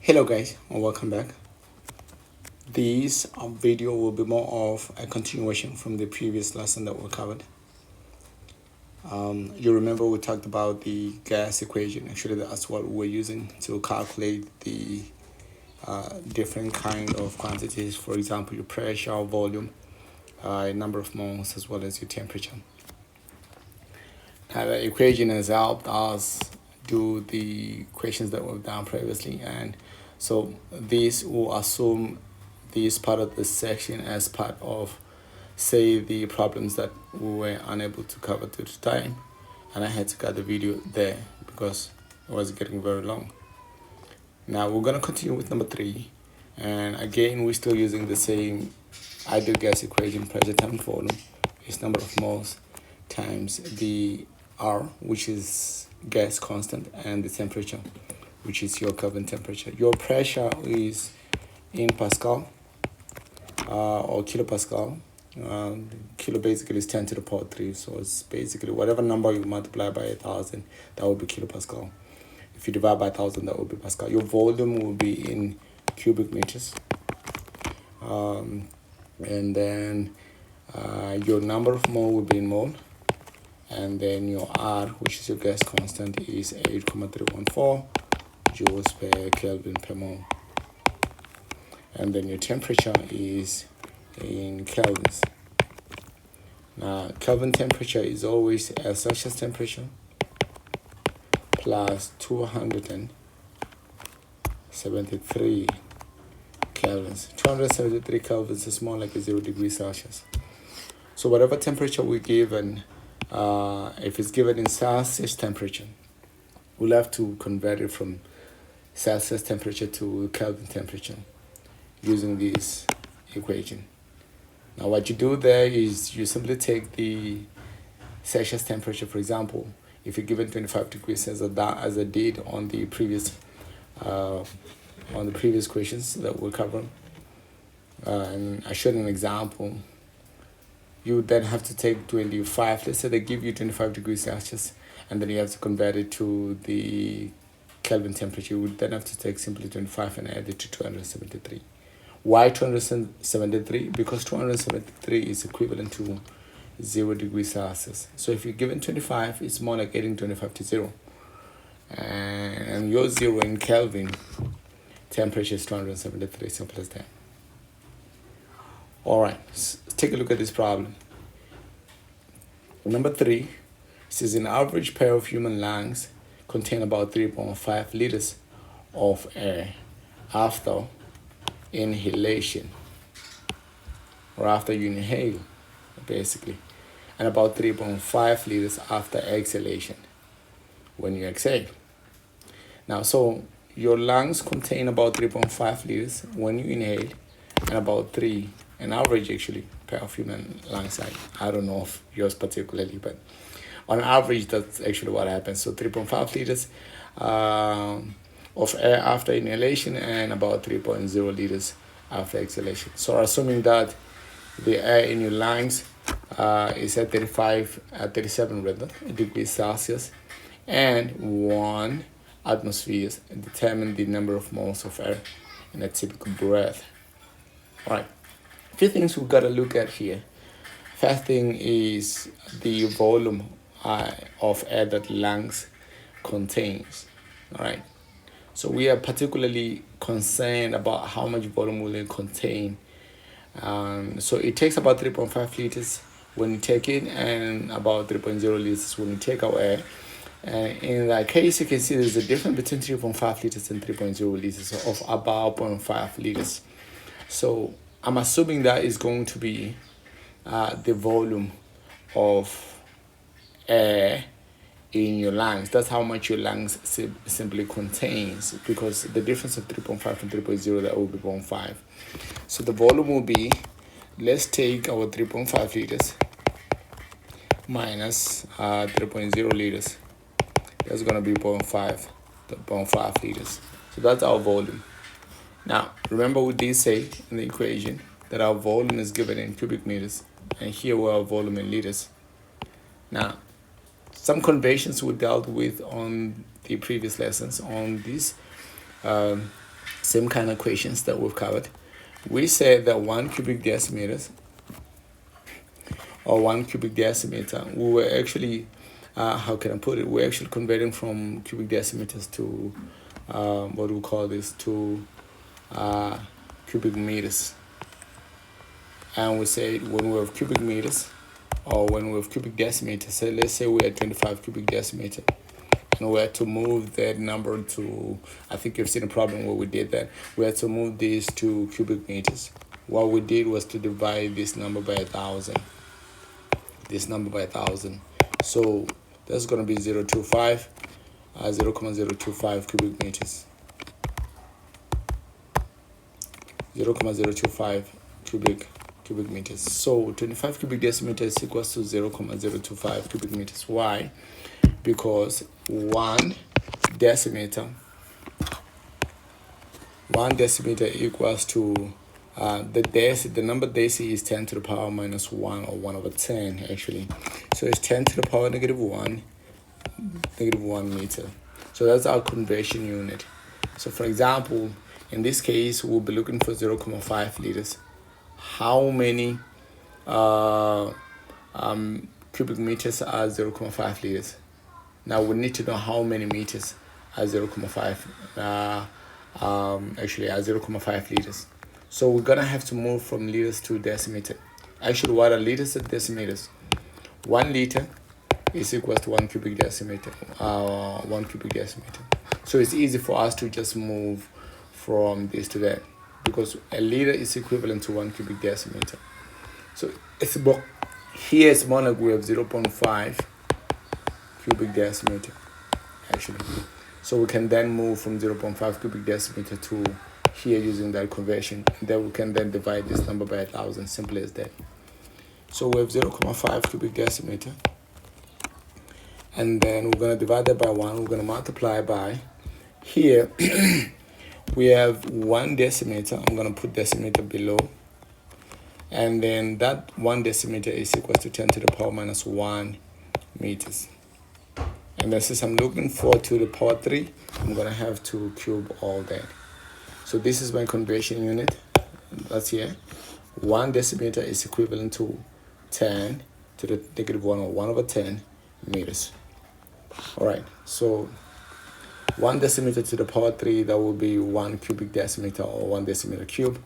Hello guys and welcome back. This video will be more of a continuation from the previous lesson that we covered. You remember we talked about the gas equation. Actually that's what we're using to calculate the different kind of quantities. For example, your pressure, volume, number of moles, as well as your temperature. Now the equation has helped us do the equations that we've done previously, and so this will assume this part of the section as part of, say, the problems that we were unable to cover due to time, and I had to cut the video there because it was getting very long. Now we're going to continue with number 3, and again we're still using the same ideal gas equation. Pressure times volume is number of moles times the R, which is gas constant, and the temperature, which is your Kelvin temperature. Your pressure is in Pascal or kilopascal. Kilo basically is 10 to the power 3, so it's basically whatever number you multiply by 1,000, that would be kilopascal. If you divide by 1,000, that would be Pascal. Your volume will be in cubic meters, and then your number of mole will be in mole, and then your R, which is your gas constant, is 8,314 joules per Kelvin per mole, and then your temperature is in kelvins. Now Kelvin temperature is always a Celsius temperature plus 273 kelvins. 273 kelvins is more like a 0 degrees Celsius. So whatever temperature we're given, if it's given in Celsius temperature, we'll have to convert it from Celsius temperature to Kelvin temperature using this equation. Now what you do there is you simply take the Celsius temperature. For example, if you're given 25 degrees as I did on the previous questions that we're covering, and I showed an example, you would then have to take 25. Let's say they give you 25 degrees Celsius, and then you have to convert it to the Kelvin temperature. You would then have to take simply 25 and add it to 273. Why 273? Because 273 is equivalent to 0 degrees Celsius. So if you're given 25, it's more like adding 25 to 0. And your 0 in Kelvin temperature is 273, simple as that. All right, let's take a look at this problem. Number 3 says an average pair of human lungs contain about 3.5 liters of air after inhalation, or after you inhale, basically, and about 3.5 liters after exhalation, when you exhale. Now, so your lungs contain about 3.5 liters when you inhale, and about 3, an average actually, pair of human lungs. I don't know of yours particularly, but on average, that's actually what happens. So 3.5 liters of air after inhalation, and about 3.0 liters after exhalation. So assuming that the air in your lungs is at 37 degrees Celsius and 1 atmosphere, determine the number of moles of air in a typical breath. All right, a few things we've got to look at here. First thing is the volume of air that lungs contains. All right, so we are particularly concerned about how much volume will it contain. So it takes about 3.5 liters when you take it, and about 3.0 liters when you take out air. In that case, you can see there's a difference between 3.5 liters and 3.0 liters of about 0.5 liters. So I'm assuming that is going to be the volume of air in your lungs. That's how much your lungs simply contains, because the difference of 3.5 and 3.0, that will be 0.5. So the volume will be, let's take our 3.5 liters minus 3.0 liters. That's going to be 0.5 liters. So that's our volume. Now, remember we did say in the equation that our volume is given in cubic meters, and here we have volume in liters. Now, some conversions we dealt with on the previous lessons on this same kind of equations that we've covered. We said that 1 cubic decimeters or 1 cubic decimeter, we were actually, how can I put it? We're actually converting from cubic decimeters to, what do we call this, to cubic meters. And we say when we have cubic meters or when we have cubic decimeters, so let's say we had 25 cubic decimeter, and we had to move that number to, I think you've seen a problem where we did that. We had to move this to cubic meters. What we did was to divide this number by 1,000. This number by 1,000. So that's going to be 0.025 cubic meters. 0.025 cubic meters. So 25 cubic decimeters equals to 0.025 cubic meters. Why? Because one decimeter equals to the number deci is 10 to the power minus 1, or 1 over 10 actually. So it's 10 to the power negative 1 meter. So that's our conversion unit. So for example, in this case, we'll be looking for 0.5 liters. How many cubic meters are 0.5 liters? Now we need to know how many meters are 0.5 actually are 0.5 liters. So we're gonna have to move from liters to decimeter. Actually, what are liters and decimeters? 1 liter is equal to 1 cubic decimeter. 1 cubic decimeter. So it's easy for us to just move from this to that, because a liter is equivalent to 1 cubic decimeter. So it's about, here it's more like we have 0.5 cubic decimeter actually. So we can then move from 0.5 cubic decimeter to here using that conversion. Then we can then divide this number by 1,000, simple as that. So we have 0.5 cubic decimeter, and then we're going to divide that by 1. We're going to multiply by, here we have 1 decimeter. I'm going to put decimeter below, and then that 1 decimeter is equal to 10 to the power minus 1 meters. And then since I'm looking for to the power 3, I'm going to have to cube all that. So this is my conversion unit. That's here. 1 decimeter is equivalent to 10 to the negative 1, or 1 over 10 meters. All right. So 1 decimeter to the power 3, that will be 1 cubic decimeter, or 1 decimeter cube.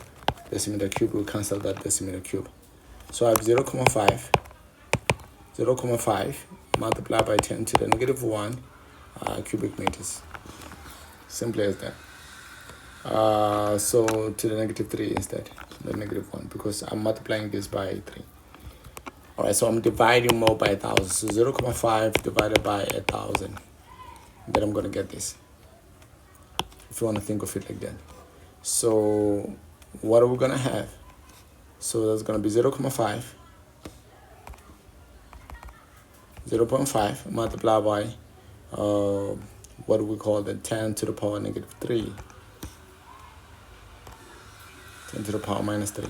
Decimeter cube will cancel that decimeter cube. So I have 0.5 multiplied by 10 to the negative 1 cubic meters. Simply as that. So to the negative 3 instead, the negative 1, because I'm multiplying this by 3. All right, so I'm dividing more by 1,000. So 0.5 divided by 1,000. Then I'm going to get this, if you want to think of it like that. So what are we going to have? So that's going to be 0.5 multiplied by what do we call the 10 to the power negative 3, 10 to the power minus 3.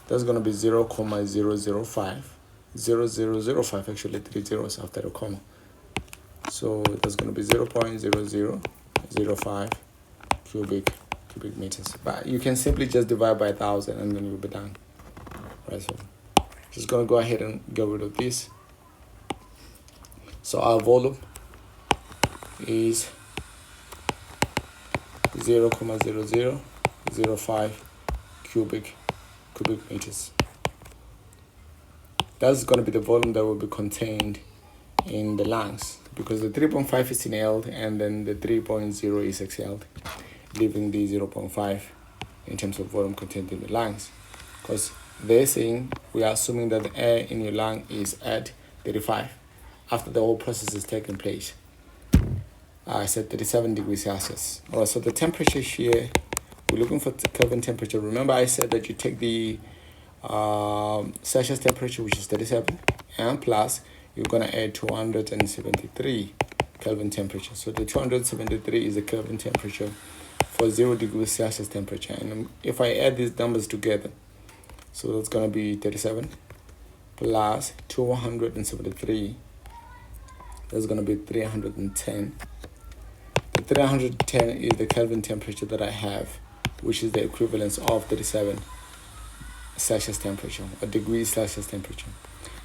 That's going to be 0.005 actually, 3 zeros after the comma. So that's going to be 0.0005 cubic meters. But you can simply just divide by 1,000 and then you'll be done. Right, so just going to go ahead and get rid of this. So our volume is 0.0005 cubic meters. That's going to be the volume that will be contained in the lungs, because the 3.5 is inhaled and then the 3.0 is exhaled, leaving the 0.5 in terms of volume contained in the lungs. Because they're saying, we are assuming that the air in your lung is at 35 after the whole process is taking place. I said 37 degrees Celsius. All right, so the temperature here, we're looking for Kelvin temperature. Remember I said that you take the Celsius temperature, which is 37, and plus you're going to add 273 Kelvin temperature. So the 273 is the Kelvin temperature for 0 degrees Celsius temperature. And if I add these numbers together, so that's going to be 37 plus 273, that's going to be 310. The 310 is the Kelvin temperature that I have, which is the equivalence of 37 Celsius temperature, a degree Celsius temperature.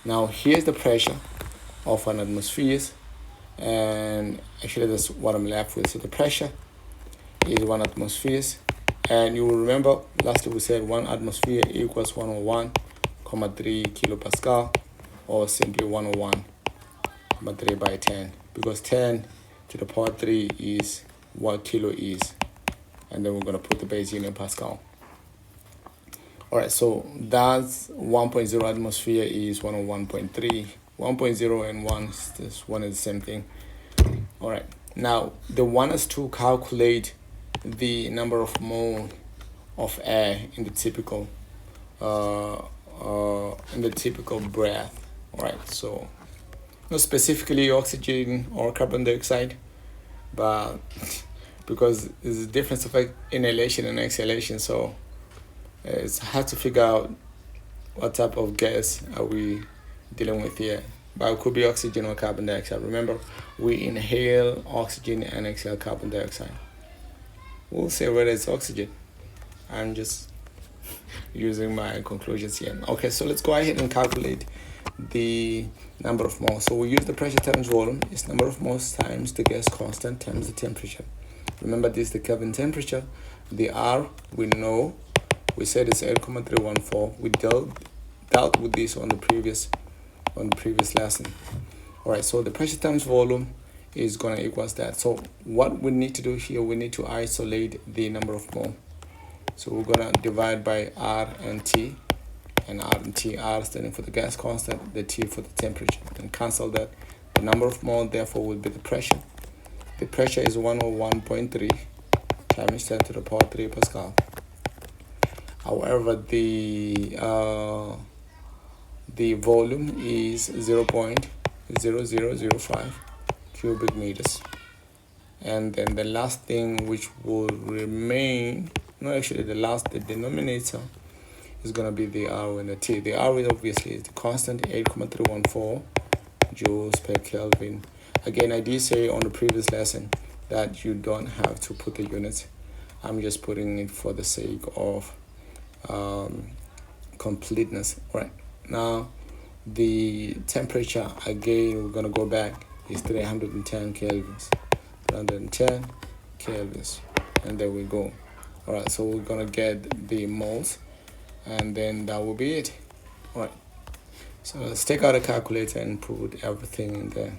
Now here's the pressure of an atmosphere, and actually that's what I'm left with. So the pressure is 1 atmosphere, and you will remember lastly we said 1 atmosphere equals 101,3 kilopascal, or simply 101,3 by 10, because 10 to the power 3 is what kilo is, and then we're going to put the base unit in Pascal. All right, so that's 1.0 atmosphere is 101.3. 1.0 and 1 is the same thing. All right, now they want us to calculate the number of moles of air in the typical breath. All right, so not specifically oxygen or carbon dioxide, but because there's a difference of inhalation and exhalation, so it's hard to figure out what type of gas are we dealing with here. But it could be oxygen or carbon dioxide. Remember, we inhale oxygen and exhale carbon dioxide. We'll say whether it's oxygen. I'm just using my conclusions here. Okay, so let's go ahead and calculate the number of moles. So we use the pressure times volume. It's number of moles times the gas constant times the temperature. Remember, this is the Kelvin temperature. The R we know. We said it's 8,314. We dealt with this on the previous lesson. All right, so the pressure times volume is going to equals that. So what we need to do here, we need to isolate the number of mole. So we're going to divide by R and T, and R and T, R standing for the gas constant, the T for the temperature, and cancel that. The number of mole therefore will be the pressure. The pressure is 101.3 times 10 to the power 3 Pascal. However, the volume is 0.0005 cubic meters. And then the last thing which will remain, no, actually the denominator is going to be the R and the T. The R is obviously the constant 8,314 joules per Kelvin. Again, I did say on the previous lesson that you don't have to put the units. I'm just putting it for the sake of completeness. Right now, the temperature, again, we're going to go back, is 310 kelvins. 310 kelvins, and there we go. All right, so we're going to get the moles, and then that will be it. All right, so let's take out a calculator and put everything in there.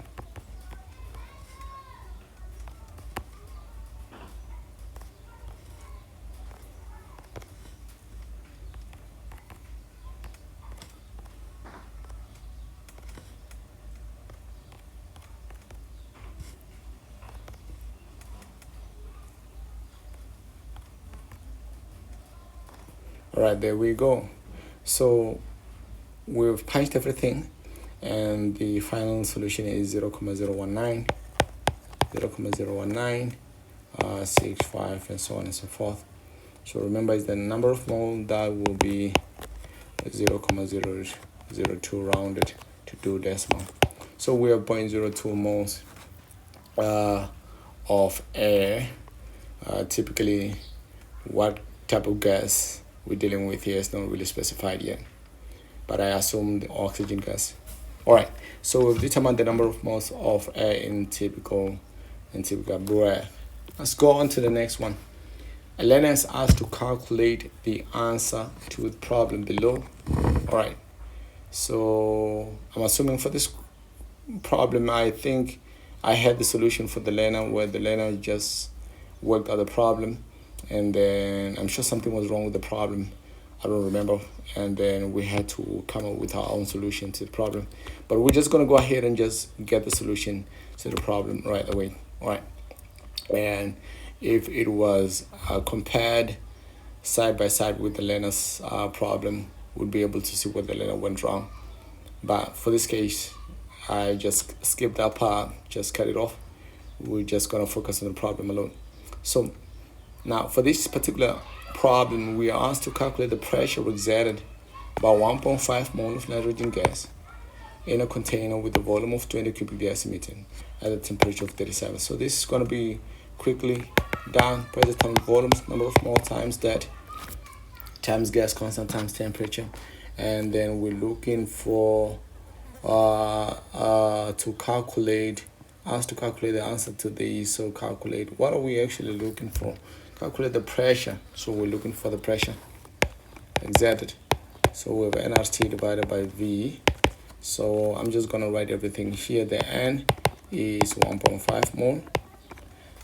All right, there we go. So we've punched everything, and the final solution is 0,019, 65, and so on and so forth. So remember, it's the number of moles that will be 0,002 rounded to 2 decimal. So we have 0.02 moles of air. Typically, what type of gas we're dealing with here is not really specified yet, but I assume the oxygen gas. All right, so we've determined the number of moles of air in typical breath. Let's go on to the next one. A learner is asked to calculate the answer to the problem below. All right, so I'm assuming for this problem, I think I had the solution for the learner, where the learner just worked out the problem, and then I'm sure something was wrong with the problem. I don't remember. And then we had to come up with our own solution to the problem. But we're just going to go ahead and just get the solution to the problem right away. All right. And if it was compared side by side with the learner's problem, we'll be able to see what the learner went wrong. But for this case, I just skipped that part, just cut it off. We're just going to focus on the problem alone. So now, for this particular problem, we are asked to calculate the pressure exerted by 1.5 mole of nitrogen gas in a container with a volume of 20 cubic decimeter at a temperature of 37. So this is going to be quickly down. Pressure times volumes, number of mole times that, times gas constant times temperature. And then we're looking for to calculate the answer to these. So calculate, what are we actually looking for? Calculate the pressure. So we're looking for the pressure exerted. So we have nRT divided by V. So I'm just gonna write everything here. The N is 1.5 mole.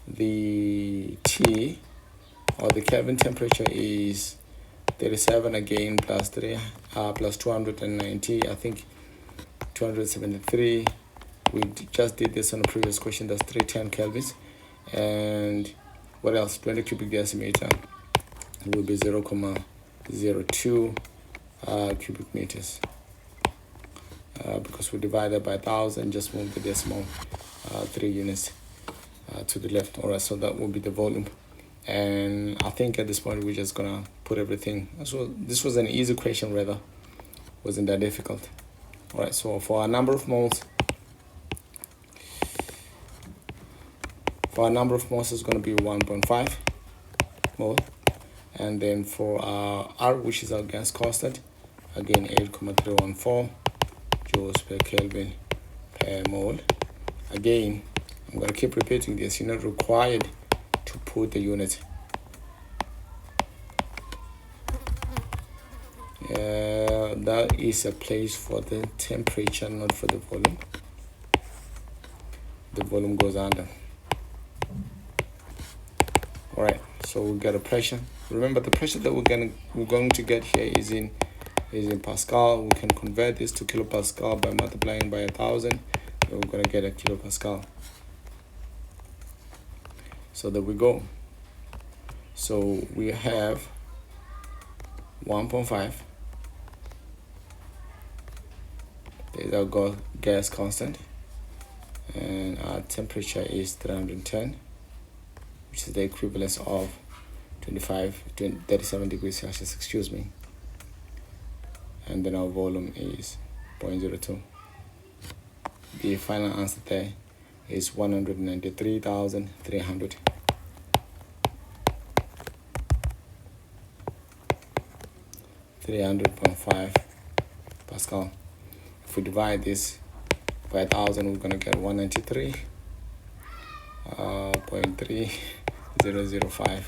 The T, or the Kelvin temperature, is 37 again, plus 290, I think 273. We just did this on a previous question. That's 310 kelvins. And what else? 20 cubic decimeter will be 0.02 cubic meters. Because we divided by 1,000, just move the decimal 3 units to the left. All right, so that will be the volume. And I think at this point we're just gonna put everything. So this was an easy question, rather, wasn't that difficult. All right, so for our number of moles, it's going to be 1.5 mole. And then for our R, which is our gas constant, again 8.314 joules per Kelvin per mole. Again, I'm going to keep repeating this. You're not required to put the unit. That is a place for the temperature, not for the volume. The volume goes under. All right, so we got a pressure. Remember, the pressure that we're going to get here is in Pascal. We can convert this to kilopascal by multiplying by 1,000. Then we're going to get a kilopascal. So there we go. So we have 1.5. There's our gas constant, and our temperature is 310, which is the equivalence of 37 degrees Celsius, excuse me. And then our volume is 0.02. The final answer there is 193,300. Pascal. If we divide this by 1,000, we're gonna get 193.3005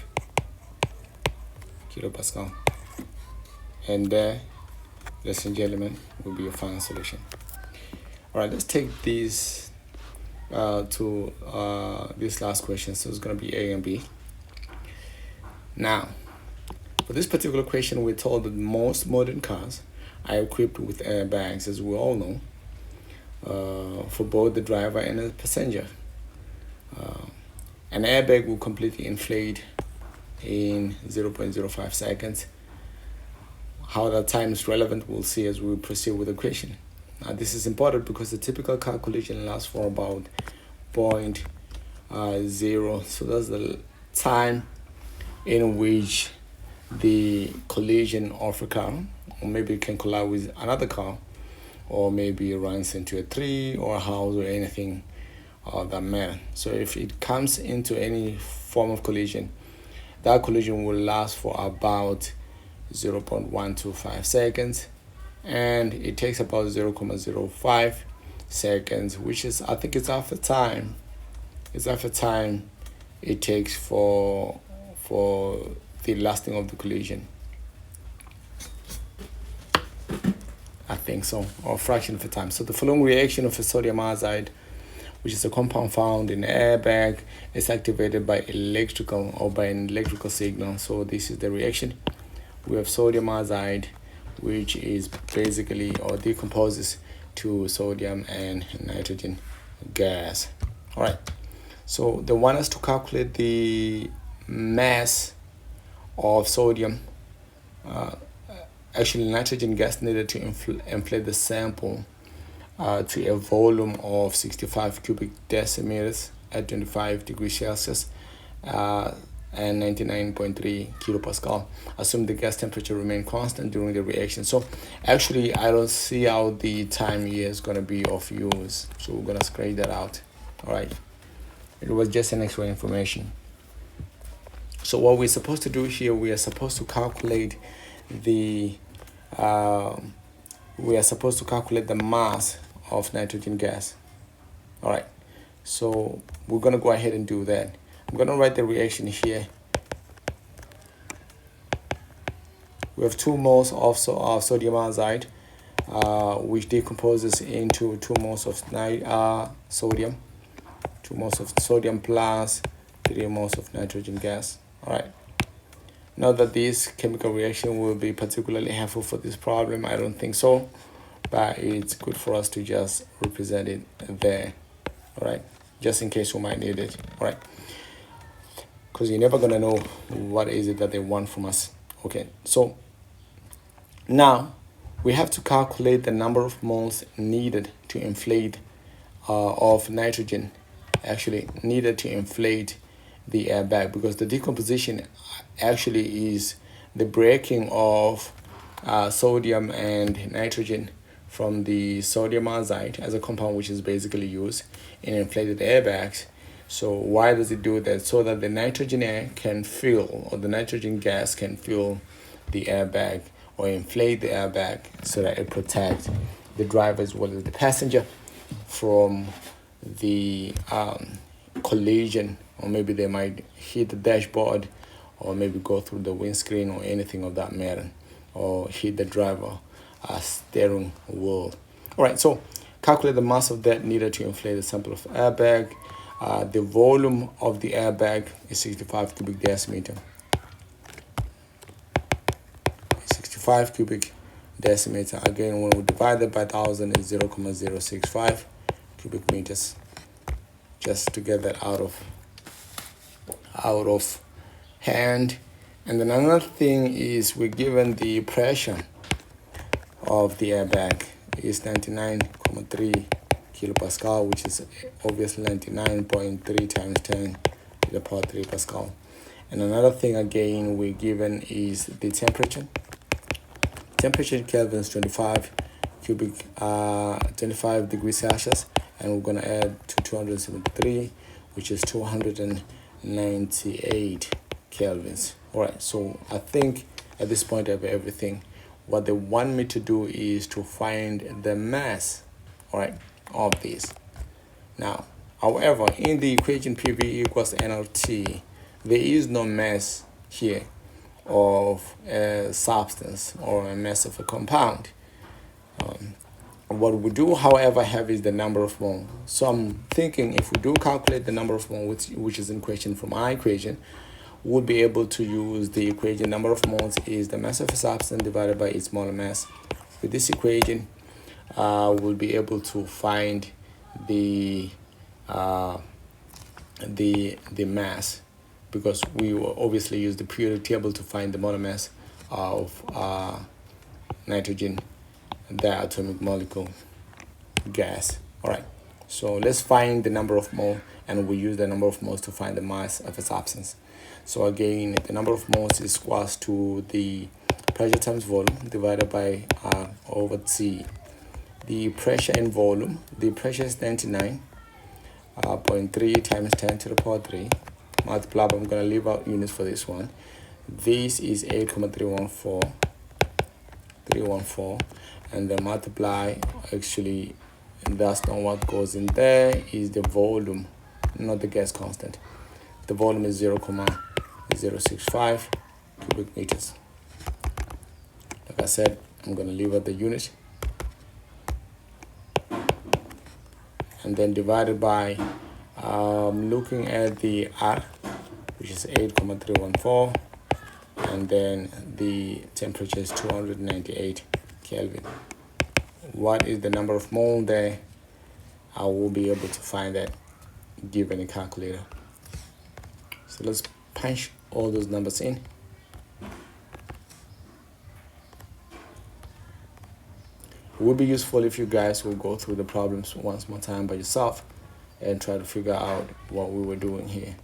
kilopascal. And there, ladies and gentlemen, will be your final solution. All right, let's take these to this last question. So it's gonna be A and B. Now, for this particular question, we're told that most modern cars are equipped with airbags, as we all know, for both the driver and the passenger. An airbag will completely inflate in 0.05 seconds. How that time is relevant, we'll see as we proceed with the question. Now, this is important because the typical car collision lasts for about 0.0. So that's the time in which the collision of a car, or maybe it can collide with another car, or maybe it runs into a tree or a house or anything of that matter. So if it comes into any form of collision, that collision will last for about 0.125 seconds, and it takes about 0.05 seconds, which is, I think it's half the time. It's half the time it takes for the lasting of the collision. I think so, or a fraction of the time. So the following reaction of a sodium iodide, which is a compound found in airbag, is activated by an electrical signal. So this is the reaction. We have sodium iodide, which is basically, or decomposes to sodium and nitrogen gas. All right, so they want us to calculate the mass of sodium, actually nitrogen gas, needed to inflate the sample to a volume of 65 cubic decimeters at 25 degrees Celsius and 99.3 kilopascal. Assume the gas temperature remain constant during the reaction. So actually, I don't see how the time here is going to be of use. So we're going to scratch that out. All right. It was just an extra information. So what we're supposed to do here, we are supposed to calculate the mass of nitrogen gas. All right, so we're gonna go ahead and do that. I'm gonna write the reaction here. We have 2 moles of sodium iodide, which decomposes into 2 moles of sodium, 2 moles of sodium plus 3 moles of nitrogen gas. All right. Not that this chemical reaction will be particularly helpful for this problem, I don't think so, but it's good for us to just represent it there. All right, just in case we might need it. All right, because you're never gonna know what is it that they want from us. Okay, so now we have to calculate the number of moles needed to inflate of nitrogen, actually needed to inflate the airbag, because the decomposition actually is the breaking of sodium and nitrogen from the sodium iodide as a compound, which is basically used in inflated airbags. So why does it do that? So that the nitrogen air can fill, or the nitrogen gas can fill the airbag or inflate the airbag, so that it protects the driver as well as the passenger from the collision, or maybe they might hit the dashboard, or maybe go through the windscreen or anything of that matter, or hit the driver steering wheel. All right, so calculate the mass of that needed to inflate the sample of airbag. The volume of the airbag is 65 cubic decimeter. 65 cubic decimeter. Again, when we divide that by 1,000, is 0.065 cubic meters. Just to get that out of hand. And then another thing is we're given the pressure of the airbag is 99.3 kilopascal, which is obviously 99.3 times 10 to the power 3 Pascal. And another thing again we're given is the temperature. Temperature in Kelvin is 25 degrees Celsius, and we're gonna add to 273, which is 298 kelvins. All right, so I think at this point I have everything. What they want me to do is to find the mass, all right, of this. Now, however, in the equation PV equals nRT, there is no mass here of a substance or a mass of a compound. What we do, however, have is the number of moles. So I'm thinking if we do calculate the number of moles, which is in question from our equation, we'll be able to use the equation number of moles is the mass of a substance divided by its molar mass. With this equation, we'll be able to find the mass, because we will obviously use the periodic table to find the molar mass of nitrogen diatomic molecule gas. All right, so let's find the number of moles, and we use the number of moles to find the mass of a substance. So again, the number of moles is equals to the pressure times volume divided by R over T. The pressure in volume, the pressure is 99.3 times 10 to the power 3. Multiply, I'm going to leave out units for this one. This is 8,314, and then multiply, actually, that's not what goes in there, is the volume, not the gas constant. The volume is 0.065 cubic meters. Like I said, I'm going to leave out the unit. And then divided by, looking at the R, which is 8,314, and then the temperature is 298 Kelvin. What is the number of mole there? I will be able to find that given a calculator. So let's punch all those numbers in. It would be useful if you guys will go through the problems once more time by yourself and try to figure out what we were doing here.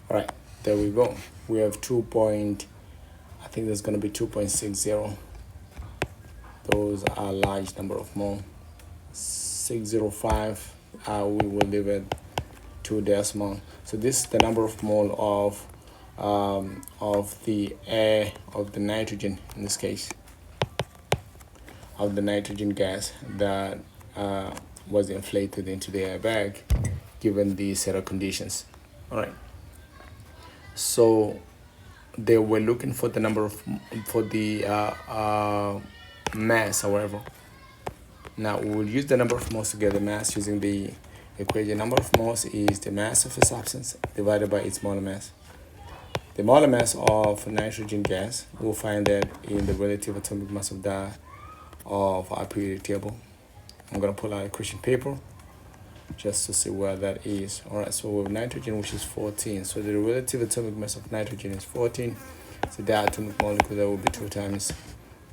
All right, there we go. We have 2.8 I think there's going to be 2.60. Those are large number of mole. 605, we will leave it 2 decimal. So this is the number of mole of the air, of the nitrogen in this case, of the nitrogen gas that was inflated into the airbag given the set of conditions. All right. So they were looking for the number of mass, however. Now we will use the number of moles to get the mass using the equation. Number of moles is the mass of a substance divided by its molar mass. The molar mass of nitrogen gas, we'll find that in the relative atomic mass of our periodic table. I'm going to pull out a question paper just to see where that is. All right, so we have nitrogen, which is 14. So the relative atomic mass of nitrogen is 14. So the atomic molecule, that will be 2 times.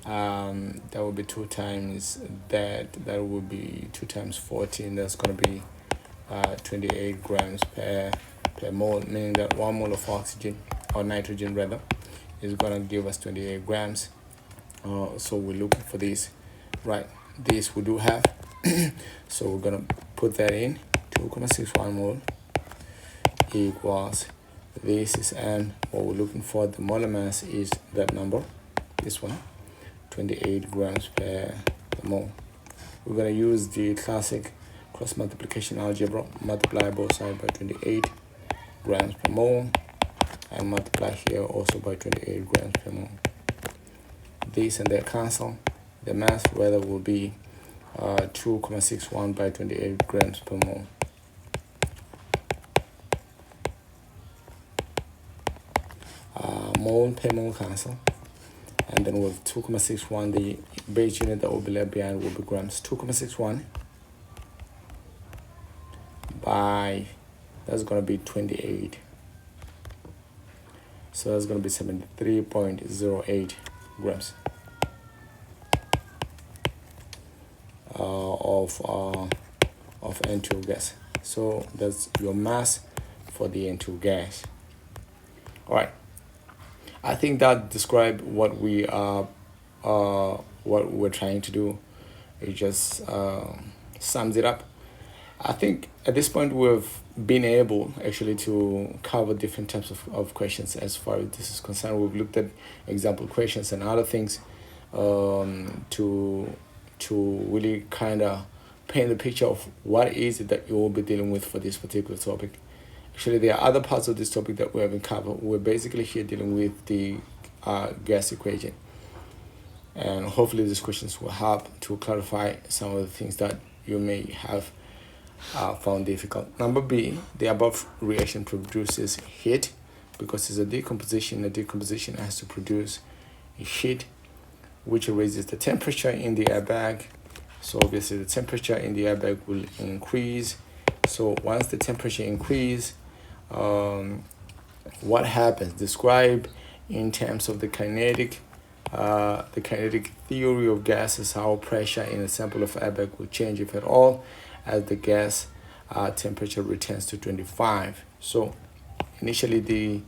That will be 2 times that. That will be 2 times 14. That's going to be 28 grams per mole, meaning that 1 mole of oxygen, or nitrogen rather, is going to give us 28 grams. So we're looking for this, right? This we do have. So we're going to put that in. 2.61 mole equals, this is N. What we're looking for, the molar mass, is that number, this one, 28 grams per mole. We're going to use the classic cross multiplication algebra, multiply both sides by 28 grams per mole, and multiply here also by 28 grams per mole. This and that cancel. The mass rather will be 2.61 by 28 grams per mole. Mole per mole cancel, and then with 2.61, the base unit that will be left behind will be grams. 2.61 by, that's going to be 28, so that's going to be 73.08 grams of N2 gas. So that's your mass for the N2 gas. All right, I think that describes what we are what we're trying to do. It just sums it up. I think at this point we've been able actually to cover different types of questions as far as this is concerned. We've looked at example questions and other things to really kind of paint the picture of what is it that you will be dealing with for this particular topic. Actually, there are other parts of this topic that we haven't covered. We're basically here dealing with the gas equation. And hopefully these questions will help to clarify some of the things that you may have found difficult. Number B, the above reaction produces heat because it's a decomposition. The decomposition has to produce heat, which raises the temperature in the airbag. So obviously the temperature in the airbag will increase. So once the temperature increases, what happens? Describe in terms of the kinetic theory of gases, how pressure in a sample of airbag will change, if at all, as the gas temperature returns to 25. So initially the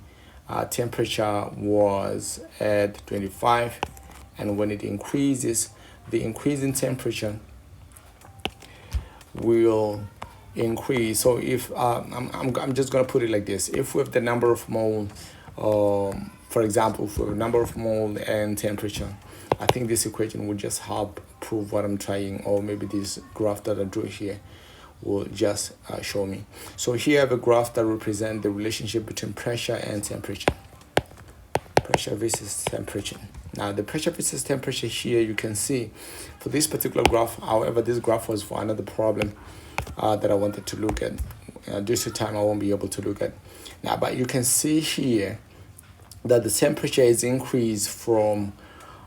temperature was at 25, and when it increases, the increase in temperature will increase. So if I'm just going to put it like this: if we have the number of mole, for example, for number of mole and temperature, I think this equation would just help prove what I'm trying, or maybe this graph that I drew here will just show me. So here I have a graph that represents the relationship between pressure and temperature. Pressure versus temperature. Now the pressure versus temperature here, you can see for this particular graph, however, this graph was for another problem that I wanted to look at. Due to time, I won't be able to look at now, but you can see here that the temperature is increased from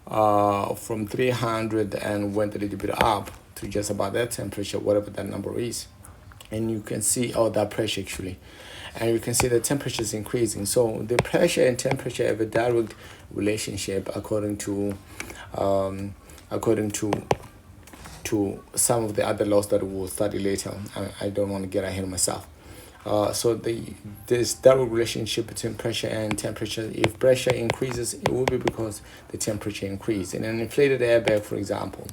300 and went a little bit up to just about that temperature, whatever that number is. And you can see that pressure actually, and you can see the temperature is increasing. So the pressure and temperature have a direct relationship according to some of the other laws that we'll study later. I don't want to get ahead of myself. So this direct relationship between pressure and temperature. If pressure increases, it will be because the temperature increased. In an inflated airbag, for example,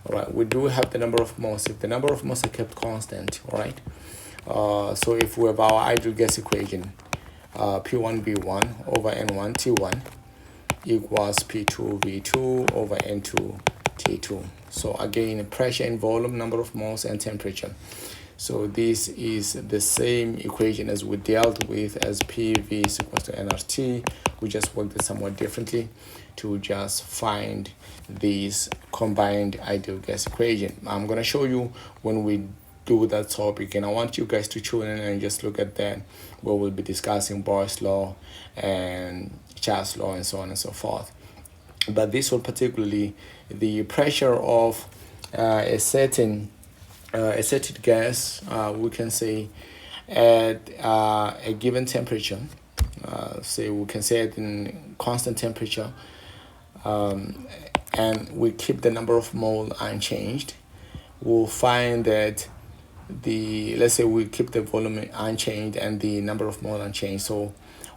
all right, we do have the number of moles. If the number of moles are kept constant, all right. So if we have our ideal gas equation, P1V1 over N1 T1 equals P2V2 over N2 T2. So again, pressure and volume, number of moles, and temperature. So this is the same equation as we dealt with as PV is equal to nRT. We just worked it somewhat differently to just find this combined ideal gas equation. I'm going to show you when we do that topic, and I want you guys to tune in and just look at that, where we'll be discussing Boyle's law and Charles' law and so on and so forth. But this one particularly, the pressure of a certain gas, we can say at a given temperature, say we can say it in constant temperature, and we keep the number of mole unchanged, we'll find that let's say we keep the volume unchanged and the number of mole unchanged. So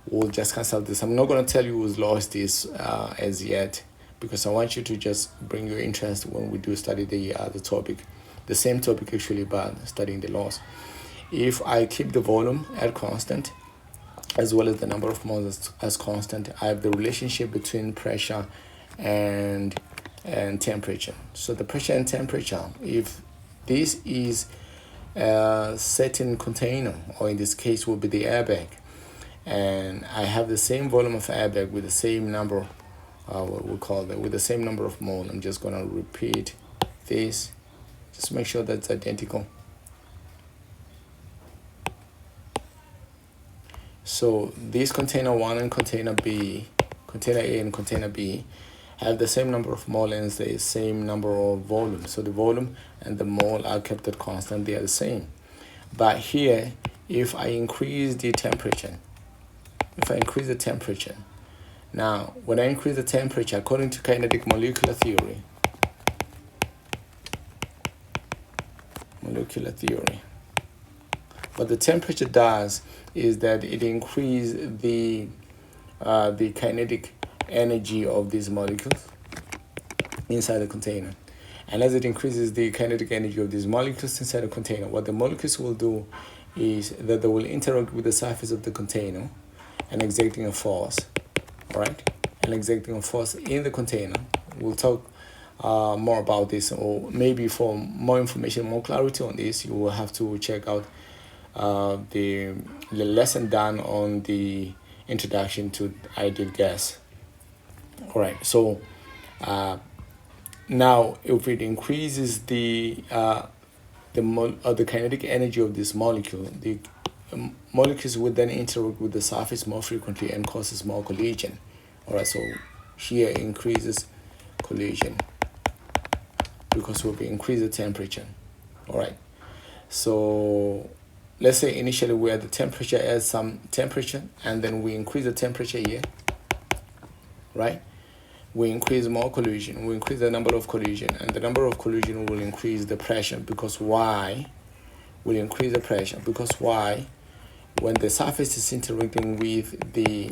we'll just cancel this. I'm not going to tell you who's lost this as yet, because I want you to just bring your interest when we do study the topic. The same topic actually, but studying the laws. If I keep the volume at constant as well as the number of moles as constant, I have the relationship between pressure and temperature. So the pressure and temperature, if this is a certain container, or in this case will be the airbag, and I have the same volume of airbag with the same number, what we call that, with the same number of mole. I'm just going to repeat this. Just make sure that's identical. So this container 1 and container B, container A and container B, have the same number of mole and the same number of volume. So the volume and the mole are kept at constant, they are the same. But here, if I increase the temperature, now when I increase the temperature, according to kinetic molecular theory, what the temperature does is that it increases the kinetic energy of these molecules inside the container. And as it increases the kinetic energy of these molecules inside the container, what the molecules will do is that they will interact with the surface of the container and exerting a force, all right? And exerting a force in the container. We'll talk more about this, or maybe for more information, more clarity on this, you will have to check out the lesson done on the introduction to ideal gas. All right, so now if it increases the kinetic energy of this molecule, the molecules would then interact with the surface more frequently and causes more collision. All right, so here increases collision because we increase the temperature. All right, so let's say initially we had the temperature as some temperature, and then we increase the temperature here, right? We increase more collision, we increase the number of collision, and the number of collision will increase the pressure, because why? Will increase the pressure because why? When the surface is interacting with the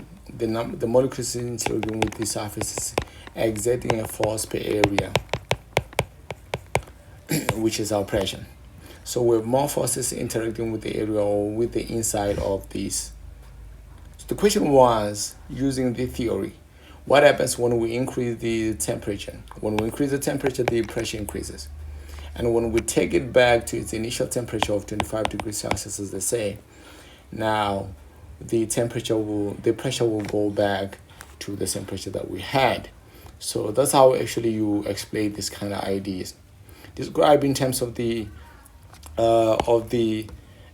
molecules interacting with the surface, exerting a force per area, which is our pressure. So we have more forces interacting with the area or with the inside of this. So the question was, using the theory, what happens when we increase the temperature? When we increase the temperature, the pressure increases. And when we take it back to its initial temperature of 25 degrees Celsius, as they say, now the pressure will go back to the temperature that we had. So that's how actually you explain this kind of ideas. Describe in terms of the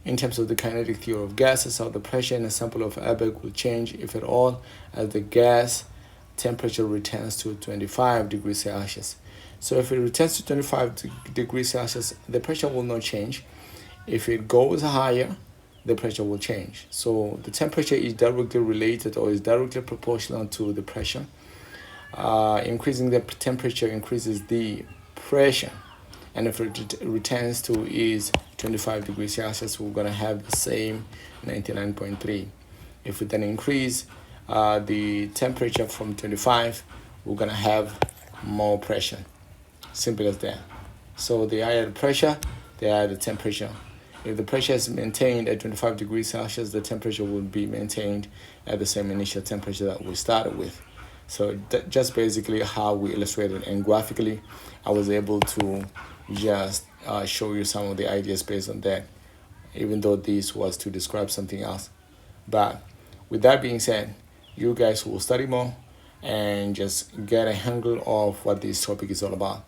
kinetic theory of gases, how the pressure in a sample of airbag will change, if at all, as the gas temperature returns to 25 degrees Celsius. So if it returns to 25 degrees Celsius, the pressure will not change. If it goes higher, the pressure will change. So the temperature is directly related or is directly proportional to the pressure. Increasing the temperature increases the pressure. And if it returns to is 25 degrees Celsius, we're going to have the same 99.3. If we then increase the temperature from 25, we're going to have more pressure. Simple as that. So the higher the pressure, the higher the temperature. If the pressure is maintained at 25 degrees Celsius, the temperature will be maintained at the same initial temperature that we started with. So just basically how we illustrated, and graphically I was able to just show you some of the ideas based on that, even though this was to describe something else. But with that being said, you guys will study more and just get a handle of what this topic is all about.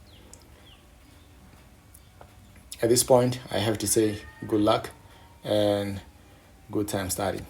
At this point, I have to say good luck and good time studying.